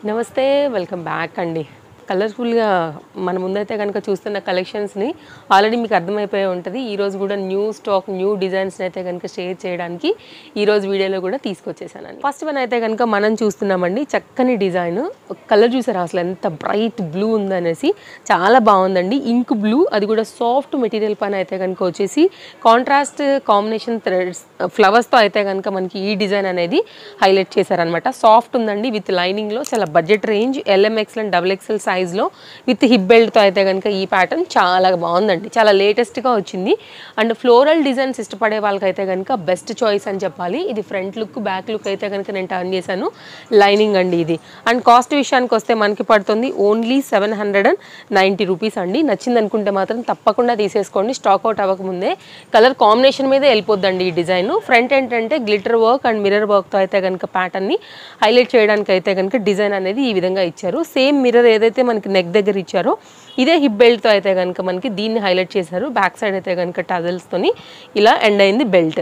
నమస్తే welcome back అండి. కలర్ఫుల్గా మన ముందైతే కనుక చూస్తున్న కలెక్షన్స్ని ఆల్రెడీ మీకు అర్థమైపోయి ఉంటుంది. ఈరోజు కూడా న్యూ స్టాక్ న్యూ డిజైన్స్ని అయితే కనుక షేర్ చేయడానికి ఈరోజు వీడియోలో కూడా తీసుకొచ్చేసానండి. ఫస్ట్ వన్ అయితే కనుక మనం చూస్తున్నామండి, చక్కని డిజైన్. కలర్ చూసారా అసలు ఎంత బ్రైట్ బ్లూ ఉందనేసి, చాలా బాగుందండి. ఇంక్ బ్లూ, అది కూడా సాఫ్ట్ మెటీరియల్ పైన అయితే కనుక వచ్చేసి కాంట్రాస్ట్ కాంబినేషన్ థ్రెడ్స్ ఫ్లవర్స్తో అయితే కనుక మనకి ఈ డిజైన్ అనేది హైలైట్ చేశారనమాట. సాఫ్ట్ ఉందండి విత్ లైనింగ్లో, చాలా budget range, LMXL and XXL సైజ్లో విత్ హిప్ బెల్ట్తో అయితే కనుక ఈ ప్యాటర్న్ చాలా బాగుందండి. చాలా లేటెస్ట్గా వచ్చింది అండ్ ఫ్లోరల్ డిజైన్స్ ఇష్టపడే వాళ్ళకైతే కనుక బెస్ట్ చాయిస్ అని చెప్పాలి. ఇది ఫ్రంట్ లుక్ బ్యాక్ లుక్ అయితే కనుక నేను టర్న్ చేశాను. లైనింగ్ అండి ఇది. అండ్ కాస్ట్ విషయానికి వస్తే మనకి పడుతుంది ఓన్లీ 790 రూపీస్ అండి. నచ్చింది అనుకుంటే మాత్రం తప్పకుండా తీసేసుకోండి, స్టాక్ అవుట్ అవ్వకముందే. కలర్ కాంబినేషన్ మీద వెళ్ళిపోద్దండి ఈ డిజైన్. ఫ్రంట్ ఏంటంటే గ్లిటర్ వర్క్ అండ్ మిర్రర్ వర్క్తో అయితే కనుక ప్యాటర్న్ని హైలైట్ చేయడానికి అయితే కనుక డిజైన్ అనేది ఈ విధంగా ఇచ్చారు. సేమ్ మిర్రర్ ఏదైతే మనకి నెక్ దగ్గర ఇచ్చారో ఇదే హిప్ బెల్ట్తో అయితే కనుక మనకి దీన్ని హైలైట్ చేశారు. బ్యాక్ సైడ్ అయితే కనుక టజల్స్తోని ఇలా ఎండ్ అయింది బెల్ట్.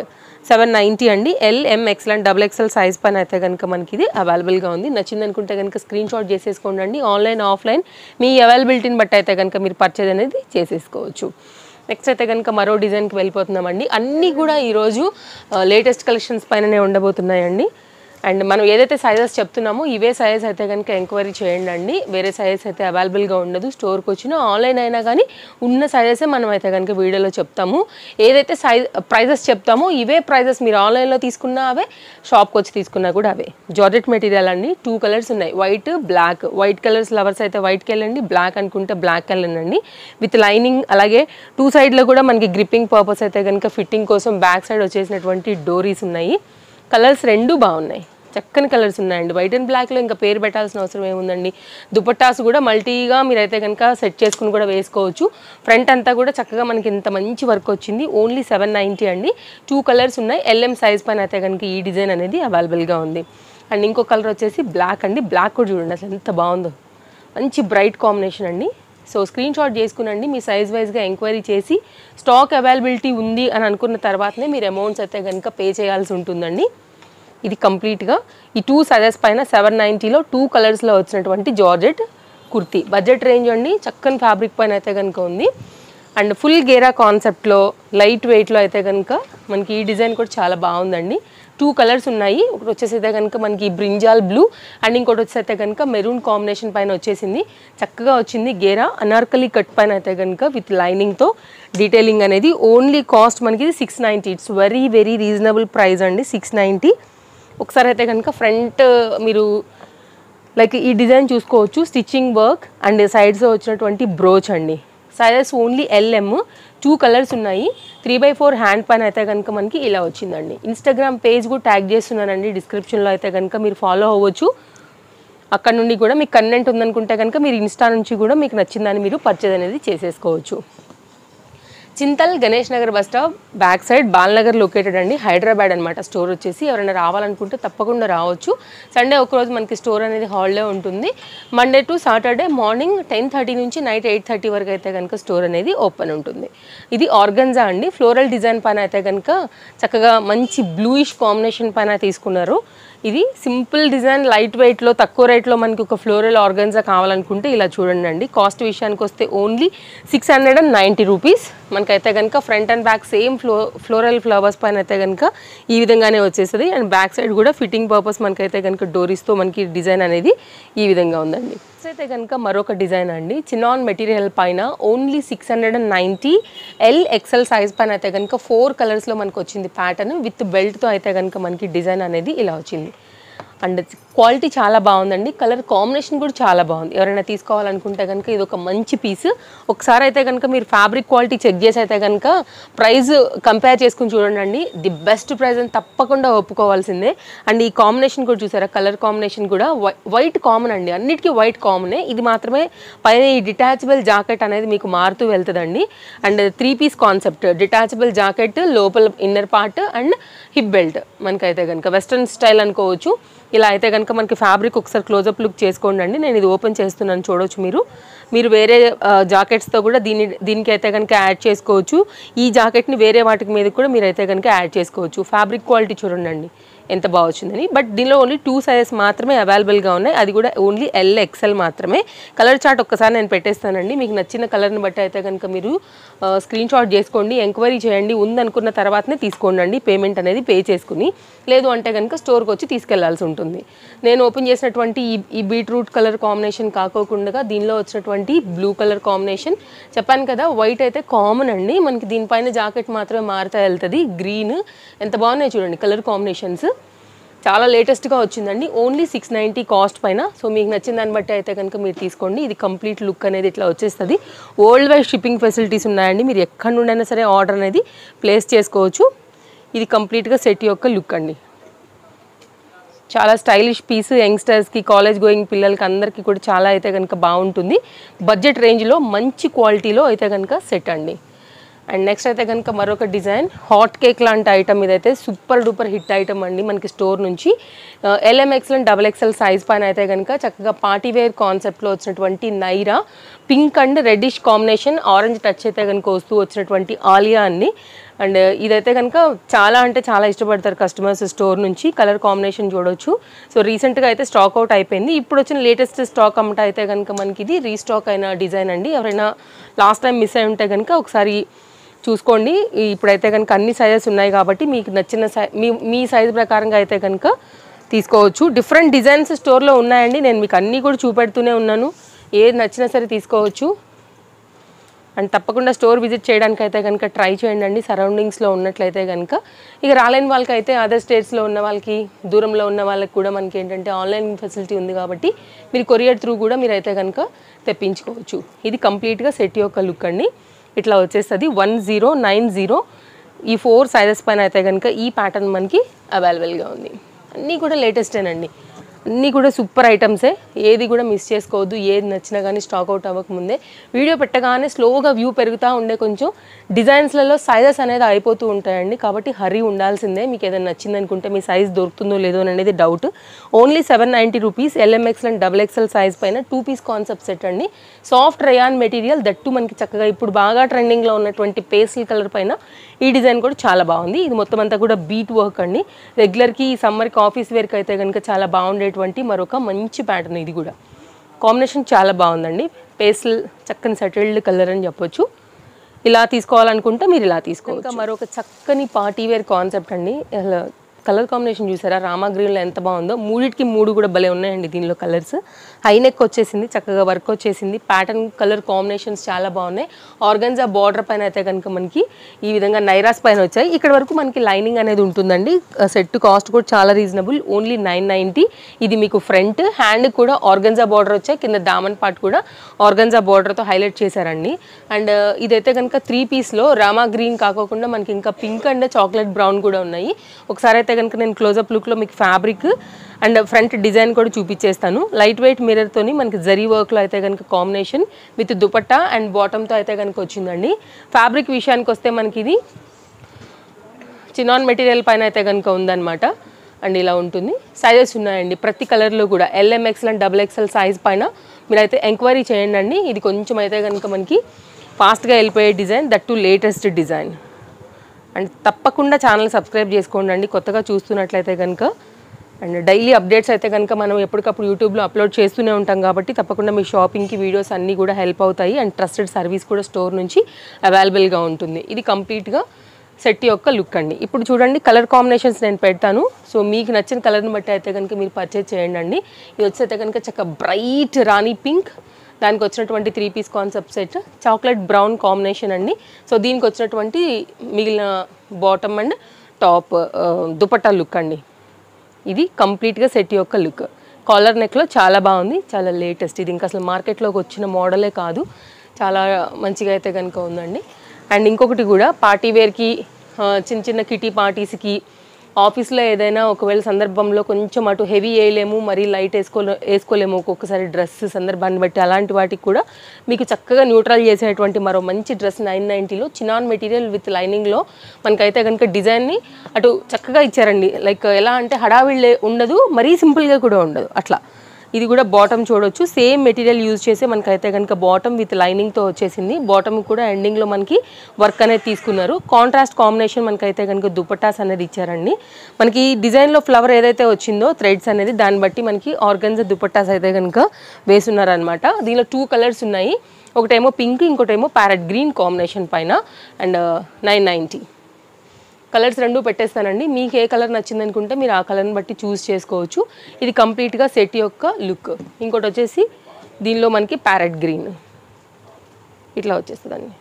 790 అండి. LMXL అండ్ XXL సైజ్ పైన అయితే కనుక మనకి ఇది అవైలబుల్గా ఉంది. నచ్చింది అనుకుంటే కనుక స్క్రీన్ షాట్ చేసేసుకోండి. ఆన్లైన్ ఆఫ్లైన్ మీ అవైలబిలిటీని బట్టి అయితే కనుక మీరు పర్చేజ్ అనేది చేసేసుకోవచ్చు. నెక్స్ట్ అయితే కనుక మరో డిజైన్కి వెళ్ళిపోతున్నామండి. అన్నీ కూడా ఈరోజు లేటెస్ట్ కలెక్షన్స్ పైననే ఉండబోతున్నాయండి. అండ్ మనం ఏదైతే సైజెస్ చెప్తున్నామో ఇవే సైజ్ అయితే కనుక ఎంక్వైరీ చేయండి అండి. వేరే సైజెస్ అయితే అవైలబుల్గా ఉండదు. స్టోర్కి వచ్చినా ఆన్లైన్ అయినా కానీ ఉన్న సైజెసే మనం అయితే కనుక వీడియోలో చెప్తాము. ఏదైతే ప్రైజెస్ చెప్తామో ఇవే ప్రైజెస్ మీరు ఆన్లైన్లో తీసుకున్నా అవే, షాప్కి వచ్చి తీసుకున్నా కూడా అవే. జార్జెట్ మెటీరియల్ అండి. 2 కలర్స్ ఉన్నాయి, white black. White colours lovers అయితే వైట్కి వెళ్ళండి, బ్లాక్ అనుకుంటే బ్లాక్ వెళ్ళండి. విత్ లైనింగ్, అలాగే 2 సైడ్లో కూడా మనకి గ్రిప్పింగ్ పర్పస్ అయితే కనుక ఫిట్టింగ్ కోసం బ్యాక్ సైడ్ వచ్చేసినటువంటి డోరీస్ ఉన్నాయి. కలర్స్ 2 బాగున్నాయి, చక్కని కలర్స్ ఉన్నాయండి. వైట్ అండ్ బ్లాక్లో ఇంకా పేరు పెట్టాల్సిన అవసరం ఏముందండి. దుపట్టాస్ కూడా మల్టీగా మీరైతే కనుక సెట్ చేసుకుని కూడా వేసుకోవచ్చు. ఫ్రంట్ అంతా కూడా చక్కగా మనకి ఇంత మంచి వర్క్ వచ్చింది. ఓన్లీ 790 అండి. 2 కలర్స్ ఉన్నాయి. LM సైజ్ పైన అయితే కనుక ఈ డిజైన్ అనేది అవైలబుల్గా ఉంది. అండ్ ఇంకో కలర్ వచ్చేసి బ్లాక్ అండి. బ్లాక్ కూడా చూడండి అసలు ఎంత బాగుందో, మంచి బ్రైట్ కాంబినేషన్ అండి. సో స్క్రీన్ షాట్ చేసుకునండి. మీ సైజ్ వైజ్గా ఎంక్వైరీ చేసి స్టాక్ అవైలబిలిటీ ఉంది అని అనుకున్న తర్వాతనే మీరు అమౌంట్స్ అయితే కనుక పే చేయాల్సి ఉంటుందండి. ఇది కంప్లీట్గా ఈ 2 సైజెస్ పైన 790లో 2 కలర్స్లో వచ్చినటువంటి జార్జెట్ కుర్తీ. బడ్జెట్ రేంజ్ అండి. చక్కని ఫ్యాబ్రిక్ పైన అయితే కనుక ఉంది. అండ్ ఫుల్ గేరా కాన్సెప్ట్లో లైట్ వెయిట్లో అయితే కనుక మనకి ఈ డిజైన్ కూడా చాలా బాగుందండి. 2 కలర్స్ ఉన్నాయి. ఒకటి వచ్చేసి అయితే కనుక మనకి బ్రింజాల్ బ్లూ అండ్ ఇంకోటి వచ్చేసి అయితే కనుక మెరూన్ కాంబినేషన్ పైన వచ్చేసింది. చక్కగా వచ్చింది గేరా. అనార్కలి కట్ పైన అయితే కనుక విత్ లైనింగ్తో డీటెయిలింగ్ అనేది. ఓన్లీ కాస్ట్ మనకి 690. It's very very reasonable price అండి, 690. ఒకసారి అయితే కనుక ఫ్రంట్ మీరు లైక్ ఈ డిజైన్ చూసుకోవచ్చు. స్టిచ్చింగ్ వర్క్ అండ్ సైడ్స్ వచ్చినటువంటి బ్రోచ్ అండి. Sizes only LM. 2 కలర్స్ ఉన్నాయి. 3/4 హ్యాండ్ పైన అయితే కనుక మనకి ఇలా వచ్చిందండి. ఇన్స్టాగ్రామ్ పేజ్ కూడా ట్యాగ్ చేస్తున్నానండి డిస్క్రిప్షన్లో, అయితే కనుక మీరు ఫాలో అవ్వచ్చు. అక్కడ నుండి కూడా మీకు కన్వెంట్ ఉందనుకుంటే కనుక మీరు ఇన్స్టా నుంచి కూడా మీకు నచ్చిందని మీరు పర్చేజ్ అనేది చేసేసుకోవచ్చు. Chintal Ganesh Nagar bus stop back side Balanagar located అండి, హైదరాబాద్ అనమాట. స్టోర్ వచ్చేసి ఎవరైనా రావాలనుకుంటే తప్పకుండా రావచ్చు. సండే ఒకరోజు మనకి స్టోర్ అనేది హాలిడే ఉంటుంది. మండే టు సాటర్డే మార్నింగ్ 10:30 నుంచి నైట్ 8:30 వరకు అయితే కనుక స్టోర్ అనేది ఓపెన్ ఉంటుంది. ఇది ఆర్గన్జా అండి. ఫ్లోరల్ డిజైన్ పైన అయితే కనుక చక్కగా మంచి బ్లూయిష్ కాంబినేషన్ పైన తీసుకున్నారు. ఇది సింపుల్ డిజైన్, లైట్ వెయిట్లో తక్కువ రేట్లో మనకి ఒక ఫ్లోరల్ ఆర్గన్జా కావాలనుకుంటే ఇలా చూడండి అండి. కాస్ట్ విషయానికి వస్తే ఓన్లీ 690 రూపీస్. మనకైతే కనుక front and back same floral flowers పైన అయితే కనుక ఈ విధంగానే వచ్చేస్తుంది. అండ్ బ్యాక్ సైడ్ కూడా ఫిట్టింగ్ పర్పస్ మనకైతే కనుక డోరీస్తో మనకి డిజైన్ అనేది ఈ విధంగా ఉందండి. అయితే కనుక మరొక డిజైన్ అండి. చినాన్ మెటీరియల్ పైన ఓన్లీ 690. LXL సైజ్ పైన అయితే కనుక 4 కలర్స్లో మనకు వచ్చింది ప్యాటర్న్. విత్ బెల్ట్తో అయితే కనుక మనకి డిజైన్ అనేది ఇలా వచ్చింది. అండ్ క్వాలిటీ చాలా బాగుందండి. కలర్ కాంబినేషన్ కూడా చాలా బాగుంది. ఎవరైనా తీసుకోవాలనుకుంటే కనుక ఇది ఒక మంచి పీస్. ఒకసారి అయితే కనుక మీరు ఫ్యాబ్రిక్ క్వాలిటీ చెక్ చేసి అయితే కనుక ప్రైస్ కంపేర్ చేసుకుని చూడండి. ది బెస్ట్ ప్రైస్ అని తప్పకుండా ఒప్పుకోవాల్సిందే. అండ్ ఈ కాంబినేషన్ కూడా చూసారా, కలర్ కాంబినేషన్ కూడా వైట్ కామన్ అండి. అన్నిటికీ వైట్ కామనే. ఇది మాత్రమే పైన ఈ డిటాచబుల్ జాకెట్ అనేది మీకు మారుతూ వెళ్తుందండి. And 3 piece concept, detachable jacket, లోపల inner part and hip belt. మనకైతే కనుక వెస్ట్రన్ స్టైల్ అనుకోవచ్చు. ఇలా అయితే కనుక మనకి ఫ్యాబ్రిక్ ఒకసారి క్లోజప్ లుక్ చేసుకోండి అండి. నేను ఇది ఓపెన్ చేస్తున్నాను, చూడొచ్చు మీరు వేరే జాకెట్స్తో కూడా దీనికి అయితే కనుక యాడ్ చేసుకోవచ్చు. ఈ జాకెట్ని వేరే వాటికి మీద కూడా మీరైతే కనుక యాడ్ చేసుకోవచ్చు. ఫ్యాబ్రిక్ క్వాలిటీ చూడండి, ఎంత బాగా వచ్చిందని. బట్ దీనిలో ఓన్లీ 2 సైజెస్ మాత్రమే అవైలబుల్గా ఉన్నాయి, అది కూడా ఓన్లీ LXL మాత్రమే. కలర్ చార్ట్ ఒక్కసారి నేను పెట్టేస్తానండి, మీకు నచ్చిన కలర్ని బట్టి అయితే కనుక మీరు స్క్రీన్ షాట్ చేసుకోండి, ఎంక్వైరీ చేయండి, ఉందనుకున్న తర్వాతనే తీసుకోండి పేమెంట్ అనేది పే చేసుకుని. లేదు అంటే కనుక స్టోర్కి వచ్చి తీసుకెళ్లాల్సి ఉంటుంది. నేను ఓపెన్ చేసినటువంటి ఈ బీట్రూట్ కలర్ కాంబినేషన్ కాకోకుండా దీనిలో వచ్చినటువంటి బ్లూ కలర్ కాంబినేషన్, చెప్పాను కదా వైట్ అయితే కామన్ అండి, మనకి దీనిపైన జాకెట్ మాత్రమే మారుతా వెళ్తుంది. గ్రీన్ ఎంత బాగున్నాయి చూడండి కలర్ కాంబినేషన్స్, చాలా లేటెస్ట్గా వచ్చిందండి. ఓన్లీ 690 కాస్ట్ పైన. సో మీకు నచ్చిన దాన్ని బట్టి అయితే కనుక మీరు తీసుకోండి. ఇది కంప్లీట్ లుక్ అనేది ఇట్లా వచ్చేస్తుంది. వరల్డ్ వైడ్ షిప్పింగ్ ఫెసిలిటీస్ ఉన్నాయండి, మీరు ఎక్కడి నుండైనా సరే ఆర్డర్ అనేది ప్లేస్ చేసుకోవచ్చు. ఇది కంప్లీట్గా సెట్ యొక్క లుక్ అండి, చాలా స్టైలిష్ పీస్. యంగ్స్టర్స్కి, కాలేజ్ గోయింగ్ పిల్లలకి అందరికీ కూడా చాలా అయితే కనుక బాగుంటుంది. బడ్జెట్ రేంజ్లో మంచి క్వాలిటీలో అయితే కనుక సెట్ అండి. అండ్ నెక్స్ట్ అయితే కనుక మరొక డిజైన్, హాట్ కేక్ లాంటి ఐటమ్ ఇదైతే సూపర్ డూపర్ హిట్ ఐటమ్ అండి మనకి స్టోర్ నుంచి. LMXL అండ్ XXL సైజ్ పైన అయితే కనుక చక్కగా పార్టీ వేర్ కాన్సెప్ట్లో వచ్చినటువంటి Naira pink and reddish combination, orange touch అయితే కనుక వస్తూ వచ్చినటువంటి ఆలియా అండి. అండ్ ఇదైతే కనుక చాలా అంటే చాలా ఇష్టపడతారు కస్టమర్స్ స్టోర్ నుంచి. కలర్ కాంబినేషన్ చూడవచ్చు. సో రీసెంట్గా అయితే స్టాక్ అవుట్ అయిపోయింది. ఇప్పుడు వచ్చిన లేటెస్ట్ స్టాక్ అమ్మట అయితే కనుక మనకి ఇది రీస్టాక్ అయిన డిజైన్ అండి. ఎవరైనా లాస్ట్ టైం మిస్ అయి ఉంటే కనుక ఒకసారి చూసుకోండి. ఇప్పుడైతే కనుక అన్ని సైజెస్ ఉన్నాయి కాబట్టి మీకు నచ్చిన మీ సైజ్ ప్రకారంగా అయితే కనుక తీసుకోవచ్చు. డిఫరెంట్ డిజైన్స్ స్టోర్లో ఉన్నాయండి, నేను మీకు అన్నీ కూడా చూపెడుతూనే ఉన్నాను, ఏది నచ్చినా సరే తీసుకోవచ్చు. అండ్ తప్పకుండా స్టోర్ విజిట్ చేయడానికి అయితే కనుక ట్రై చేయండి సరౌండింగ్స్లో ఉన్నట్లయితే కనుక. ఇక రాలేని వాళ్ళకి అయితే అదర్ స్టేట్స్లో ఉన్న వాళ్ళకి, దూరంలో ఉన్న వాళ్ళకి కూడా మనకి ఏంటంటే ఆన్లైన్ ఫెసిలిటీ ఉంది కాబట్టి మీరు కొరియర్ త్రూ కూడా మీరు అయితే కనుక తెప్పించుకోవచ్చు. ఇది కంప్లీట్గా సెట్ యొక్క లుక్ అండి, ఇట్లా వచ్చేస్తుంది. 1090 ఈ 4 సైజెస్ పైన అయితే కనుక ఈ ప్యాటర్న్ మనకి అవైలబుల్గా ఉంది. అన్నీ కూడా లేటెస్టేనండి, అన్నీ కూడా సూపర్ ఐటమ్సే, ఏది కూడా మిస్ చేసుకోవద్దు. ఏది నచ్చినా కానీ స్టాక్ అవుట్ అవ్వకముందే వీడియో పెట్టగానే స్లోగా వ్యూ పెరుగుతూ ఉండే కొంచెం డిజైన్స్లలో సైజెస్ అనేది అయిపోతూ ఉంటాయండి, కాబట్టి హరీ ఉండాల్సిందే. మీకు ఏదైనా నచ్చింది అనుకుంటే మీ సైజ్ దొరుకుతుందో లేదో అనేది doubt. Only 790 rupees LMXL and XXL size పైన 2 పీస్ కాన్సెప్ట్ సెట్ అండి. సాఫ్ట్ రయాన్ మెటీరియల్, దట్టు మనకి చక్కగా ఇప్పుడు బాగా ట్రెండింగ్లో ఉన్నటువంటి పేస్టల్ కలర్ పైన ఈ డిజైన్ కూడా చాలా బాగుంది. ఇది మొత్తం అంతా కూడా బీట్ వర్క్ అండి, రెగ్యులర్కి సమ్మర్కి ఆఫీస్ వేర్కి అయితే కనుక చాలా బాగుండేటువంటి మరొక మంచి ప్యాటర్న్. ఇది కూడా కాంబినేషన్ చాలా బాగుందండి, పేస్టల్ చక్కని సెటిల్డ్ కలర్ అని చెప్పొచ్చు. ఇలా తీసుకోవాలనుకుంటే మీరు ఇలా తీసుకోవచ్చు. ఇంకా మరొక చక్కని పార్టీ వేర్ కాన్సెప్ట్ అండి. కలర్ కాంబినేషన్ చూసారా, రామా గ్రీన్లో ఎంత బాగుందో, మూడిటికి 3 కూడా భలే ఉన్నాయండి దీనిలో కలర్స్. హై నెక్ వచ్చేసింది, చక్కగా వర్క్ వచ్చేసింది, ప్యాటర్న్ కలర్ కాంబినేషన్స్ చాలా బాగున్నాయి. ఆర్గన్జా బార్డర్ పైన అయితే కనుక మనకి ఈ విధంగా నైరాస్ పైన వచ్చాయి. ఇక్కడ వరకు మనకి లైనింగ్ అనేది ఉంటుందండి. సెట్ కాస్ట్ కూడా చాలా రీజనబుల్, ఓన్లీ 990. ఇది మీకు ఫ్రంట్ హ్యాండ్ కూడా ఆర్గన్జా బార్డర్ వచ్చాయి, కింద దామన్ పార్ట్ కూడా ఆర్గన్జా బార్డర్తో హైలైట్ చేశారండి. అండ్ ఇదైతే కనుక 3 పీస్లో రామా గ్రీన్ కాకోకుండా మనకి ఇంకా పింక్ అండ్ చాక్లెట్ బ్రౌన్ కూడా ఉన్నాయి. ఒకసారి అయితే కనుక నేను క్లోజప్ లుక్లో మీకు ఫ్యాబ్రిక్ అండ్ ఫ్రంట్ డిజైన్ కూడా చూపించేస్తాను. లైట్ వెయిట్ మిర్రర్తోని మనకి జరీ వర్క్లో అయితే కనుక కాంబినేషన్ విత్ దుపట్టా అండ్ బాటమ్తో అయితే కనుక వచ్చిందండి. ఫ్యాబ్రిక్ విషయానికి వస్తే మనకి ఇది చినాన్ మెటీరియల్ పైన అయితే కనుక ఉందన్నమాట. అండ్ ఇలా ఉంటుంది. సైజెస్ ఉన్నాయండి ప్రతి కలర్లో కూడా, LMXL అండ్ XXL సైజ్ పైన మీరైతే ఎంక్వైరీ చేయండి అండి. ఇది కొంచెం అయితే కనుక మనకి ఫాస్ట్గా వెళ్ళిపోయే design, that to latest design. And తప్పకుండా ఛానల్ సబ్స్క్రైబ్ చేసుకోండి అండి కొత్తగా చూస్తున్నట్లయితే కనుక. అండ్ డైలీ అప్డేట్స్ అయితే కనుక మనం ఎప్పటికప్పుడు యూట్యూబ్లో అప్లోడ్ చేస్తూనే ఉంటాం కాబట్టి తప్పకుండా మీ షాపింగ్కి వీడియోస్ అన్నీ కూడా హెల్ప్ అవుతాయి. అండ్ ట్రస్టెడ్ సర్వీస్ కూడా స్టోర్ నుంచి అవైలబుల్గా ఉంటుంది. ఇది కంప్లీట్గా సెట్ యొక్క లుక్ అండి. ఇప్పుడు చూడండి కలర్ కాంబినేషన్స్ నేను పెడతాను, సో మీకు నచ్చిన కలర్ని బట్టి అయితే కనుక మీరు పర్చేజ్ చేయండి అండి. ఇది వచ్చేస్తే కనుక చక్కగా బ్రైట్ రాణి పింక్, దానికి వచ్చినటువంటి 3 piece concept set, chocolate brown combination అండి. సో దీనికి వచ్చినటువంటి మిగిలిన bottom and top dupatta look అండి. ఇది కంప్లీట్గా సెట్ యొక్క లుక్. కాలర్ నెక్లో చాలా బాగుంది, చాలా లేటెస్ట్. ఇది ఇంకా అసలు మార్కెట్లోకి వచ్చిన మోడలే కాదు, చాలా మంచిగా అయితే కనుక ఉందండి. అండ్ ఇంకొకటి కూడా పార్టీ వేర్కి, చిన్న చిన్న కిటీ పార్టీస్కి, ఆఫీస్లో ఏదైనా ఒకవేళ సందర్భంలో కొంచెం అటు హెవీ వేయలేము, మరీ లైట్ వేసుకోలేము ఒక్కొక్కసారి డ్రెస్ సందర్భాన్ని బట్టి, అలాంటి వాటికి కూడా మీకు చక్కగా న్యూట్రల్ చేసేటువంటి మరో మంచి డ్రెస్ 990లో చినాన్ మెటీరియల్ విత్ లైనింగ్లో మనకైతే కనుక డిజైన్ని అటు చక్కగా ఇచ్చారండి. లైక్ ఎలా అంటే హడావిళ్ళే ఉండదు, మరీ సింపుల్గా కూడా ఉండదు, అట్లా ఇది కూడా బాటమ్ చూడొచ్చు, సేమ్ మెటీరియల్ యూజ్ చేసే మనకైతే కనుక బాటమ్ విత్ లైనింగ్తో వచ్చేసింది. బాటమ్ కూడా ఎండింగ్లో మనకి వర్క్ అనేది తీసుకున్నారు. కాంట్రాస్ట్ కాంబినేషన్ మనకైతే కనుక దుపట్టాస్ అనేది ఇచ్చారండి. మనకి డిజైన్లో ఫ్లవర్ ఏదైతే వచ్చిందో థ్రెడ్స్ అనేది దాన్ని బట్టి మనకి ఆర్గన్జా దుపట్టాస్ అయితే కనుక వేసున్నారనమాట. దీనిలో 2 కలర్స్ ఉన్నాయి, ఒకటేమో పింక్, ఇంకోటేమో ప్యారెట్ గ్రీన్ కాంబినేషన్ పైన. And 990 colours 2 పెట్టేస్తానండి. మీకు ఏ కలర్ నచ్చింది అనుకుంటే మీరు ఆ కలర్ని బట్టి చూస్ చేసుకోవచ్చు. ఇది కంప్లీట్గా సెట్ యొక్క లుక్. ఇంకోటి వచ్చేసి దీనిలో మనకి ప్యారెట్ గ్రీన్ ఇట్లా వచ్చేస్తుందండి.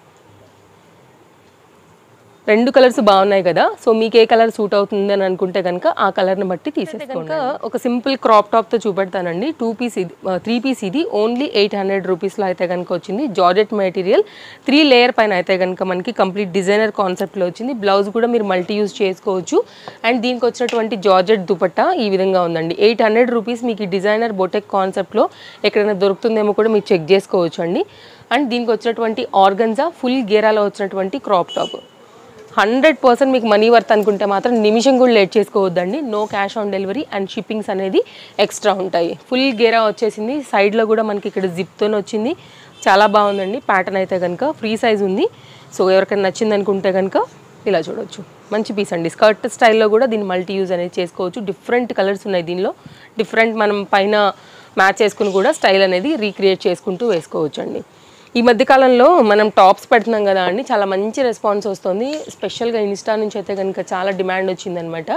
2 కలర్స్ బాగున్నాయి కదా. సో మీకు ఏ కలర్ సూట్ అవుతుంది అని అనుకుంటే కనుక ఆ కలర్ని బట్టి తీసేసుకోండి. ఒక సింపుల్ క్రాప్ టాప్తో చూపెడతానండి. 3 పీస్ ఇది ఓన్లీ 800 రూపీస్లో అయితే కనుక వచ్చింది. జార్జెట్ మెటీరియల్ 3 లేయర్ పైన అయితే కనుక మనకి కంప్లీట్ డిజైనర్ కాన్సెప్ట్లో వచ్చింది. బ్లౌజ్ కూడా మీరు మల్టీ యూజ్ చేసుకోవచ్చు. అండ్ దీనికి వచ్చినటువంటి జార్జెట్ దుపట్టా ఈ విధంగా ఉందండి. 800 రూపీస్ మీకు ఈ డిజైనర్ బొటెక్ కాన్సెప్ట్లో ఎక్కడైనా దొరుకుతుందేమో కూడా మీరు చెక్ చేసుకోవచ్చు అండి. అండ్ దీనికి వచ్చినటువంటి ఆర్గన్జా ఫుల్ గేరాలో వచ్చినటువంటి క్రాప్ టాప్ 100% మీకు మనీ వర్త్ అనుకుంటే మాత్రం నిమిషం కూడా లేట్ చేసుకోవద్దండి. No cash on delivery and shippings అనేది ఎక్స్ట్రా ఉంటాయి. ఫుల్ గేరా వచ్చేసింది, సైడ్లో కూడా మనకి ఇక్కడ జిప్తోనే వచ్చింది. చాలా బాగుందండి. ప్యాటర్న్ అయితే కనుక ఫ్రీ సైజ్ ఉంది. సో ఎవరికైనా నచ్చింది అనుకుంటే కనుక ఇలా చూడొచ్చు. మంచి పీస్ అండి. స్కర్ట్ స్టైల్లో కూడా దీన్ని మల్టీ యూజ్ అనేది చేసుకోవచ్చు. డిఫరెంట్ కలర్స్ ఉన్నాయి దీనిలో. డిఫరెంట్ మనం పైన మ్యాచ్ చేసుకుని కూడా స్టైల్ అనేది రీక్రియేట్ చేసుకుంటూ వేసుకోవచ్చు అండి. ఈ మధ్యకాలంలో మనం టాప్స్ పెడుతున్నాం కదా అండి, చాలా మంచి రెస్పాన్స్ వస్తుంది. స్పెషల్గా ఇన్స్టా నుంచి అయితే కనుక చాలా డిమాండ్ వచ్చిందనమాట.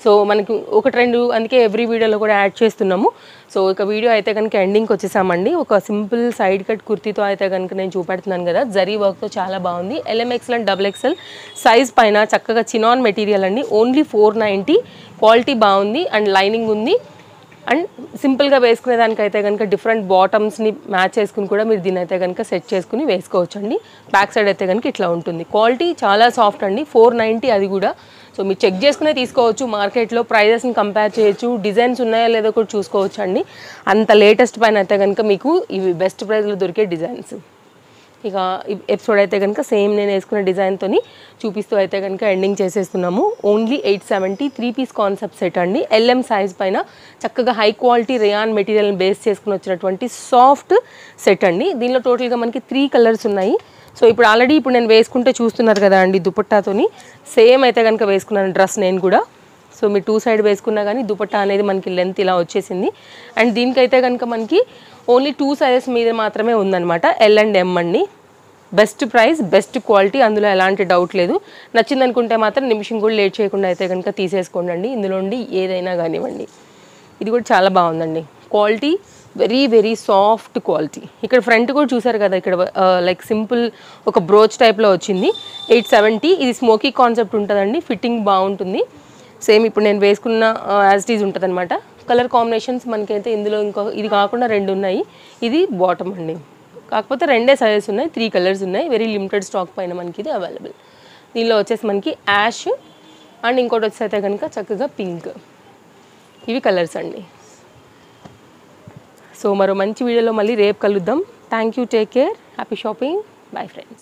సో మనకి 1-2 అందుకే ఎవ్రీ వీడియోలో కూడా యాడ్ చేస్తున్నాము. సో ఇక వీడియో అయితే కనుక ఎండింగ్కి వచ్చేసామండి. ఒక సింపుల్ సైడ్ కట్ కుర్తీతో అయితే కనుక నేను చూపెడుతున్నాను కదా, జరీ వర్క్తో చాలా బాగుంది. LMXL అండ్ XXL సైజ్ పైన చక్కగా చినాన్ మెటీరియల్ అండి. ఓన్లీ 490. క్వాలిటీ బాగుంది అండ్ లైనింగ్ ఉంది. అండ్ సింపుల్గా వేసుకునే దానికైతే కనుక డిఫరెంట్ బాటమ్స్ని మ్యాచ్ చేసుకుని కూడా మీరు దీని అయితే కనుక సెట్ చేసుకుని వేసుకోవచ్చు అండి. బ్యాక్ సైడ్ అయితే కనుక ఇట్లా ఉంటుంది. క్వాలిటీ చాలా సాఫ్ట్ అండి. 490 అది కూడా. సో మీరు చెక్ చేసుకునే తీసుకోవచ్చు. మార్కెట్లో ప్రైజెస్ని కంపేర్ చేయొచ్చు, డిజైన్స్ ఉన్నాయో లేదో కూడా చూసుకోవచ్చు అండి. అంత లేటెస్ట్ పైన అయితే కనుక మీకు ఇవి బెస్ట్ ప్రైస్లో దొరికే డిజైన్స్. ఇక ఎపిసోడ్ అయితే కనుక సేమ్ నేను వేసుకున్న డిజైన్తో చూపిస్తూ అయితే కనుక ఎండింగ్ చేసేస్తున్నాము. ఓన్లీ 870 3 పీస్ కాన్సెప్ట్ సెట్ అండి. LM సైజ్ పైన చక్కగా హై క్వాలిటీ రేయాన్ మెటీరియల్ని బేస్ చేసుకుని వచ్చినటువంటి సాఫ్ట్ సెట్ అండి. దీనిలో టోటల్గా మనకి 3 కలర్స్ ఉన్నాయి. సో ఇప్పుడు ఆల్రెడీ ఇప్పుడు నేను వేసుకుంటే చూస్తున్నారు కదా అండి, దుపట్టాతోని సేమ్ అయితే కనుక వేసుకున్నాను డ్రెస్ నేను కూడా. సో మీరు 2 సైడ్ వేసుకున్నా కానీ దుపట్టా అనేది మనకి లెంత్ ఇలా వచ్చేసింది. అండ్ దీనికైతే కనుక మనకి ఓన్లీ 2 సైజెస్ మీద మాత్రమే ఉందన్నమాట. L and M అండి. బెస్ట్ ప్రైస్, బెస్ట్ క్వాలిటీ, అందులో ఎలాంటి డౌట్ లేదు. నచ్చింది అనుకుంటే మాత్రం నిమిషం కూడా లేట్ చేయకుండా అయితే కనుక తీసేసుకోండి. ఇందులో ఏదైనా కానివ్వండి. ఇది కూడా చాలా బాగుందండి. Quality very very soft quality. ఇక్కడ ఫ్రంట్ కూడా చూసారు కదా, ఇక్కడ లైక్ సింపుల్ ఒక బ్రోచ్ టైప్లో వచ్చింది. 870. ఇది స్మోకీ కాన్సెప్ట్ ఉంటుందండి. ఫిట్టింగ్ బాగుంటుంది. సేమ్ ఇప్పుడు నేను వేసుకున్న యాజ్ ఇట్ ఈజ్ ఉంటుంది అనమాట. కలర్ కాంబినేషన్స్ మనకైతే ఇందులో ఇంకో ఇది కాకుండా 2 ఉన్నాయి. ఇది బాటమ్ అండి. కాకపోతే 2 సైజెస్ ఉన్నాయి, 3 కలర్స్ ఉన్నాయి. వెరీ లిమిటెడ్ స్టాక్ పైన మనకి ఇది అవైలబుల్. దీనిలో వచ్చేసి మనకి యాష్ అండ్ ఇంకోటి వచ్చేసి అయితే కనుక చక్కగా పింక్. ఇవి కలర్స్ అండి. సో మరో మంచి వీడియోలో మళ్ళీ రేపు కలుద్దాం. Thank you, take care, happy shopping, bye friends.